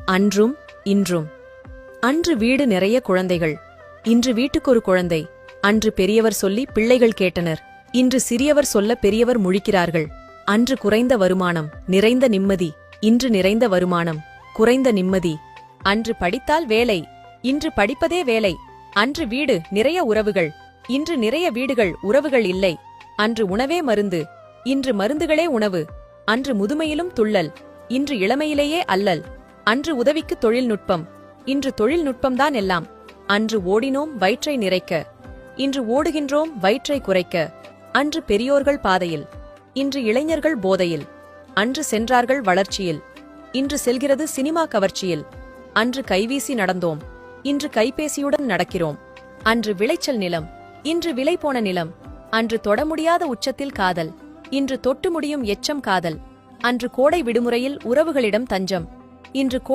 அன்றும் இன்றும். அன்று வீடு நிறைய குழந்தைகள், இன்று வீட்டுக்கொரு குழந்தை. அன்று பெரியவர் சொல்லி பிள்ளைகள் கேட்டனர், இன்று சிறியவர் சொல்ல பெரியவர் முழிக்கிறார்கள். அன்று குறைந்த வருமானம், நிறைந்த நிம்மதி. இன்று நிறைந்த வருமானம், குறைந்த நிம்மதி. அன்று படித்தால் வேலை, இன்று படிப்பதே வேலை. அன்று வீடு நிறைய உறவுகள், இன்று நிறைய வீடுகள் உறவுகள் இல்லை. அன்று உணவே மருந்து, இன்று மருந்துகளே உணவு. அன்று முதுமையிலும் துள்ளல், இன்று இளமையிலேயே அல்லல். அன்று உதவிக்கு தொழில்நுட்பம், இன்று தொழில்நுட்பம்தான் எல்லாம். அன்று ஓடினோம் வயிற்றை நிறைக்க, இன்று ஓடுகின்றோம் வயிற்றை குறைக்க. அன்று பெரியோர்கள் பாதையில், இன்று இளைஞர்கள் போதையில். அன்று சென்றார்கள் வளர்ச்சியில், இன்று செல்கிறது சினிமா கவர்ச்சியில். அன்று கைவீசி நடந்தோம், இன்று கைபேசியுடன் நடக்கிறோம். அன்று விளைச்சல் நிலம், இன்று விலை போன நிலம். அன்று தொட முடியாத உச்சத்தில் காதல், இன்று தொட்டு முடியும் எச்சம் காதல். அன்று கோடை விடுமுறையில் உறவுகளிடம் தஞ்சம், இன்று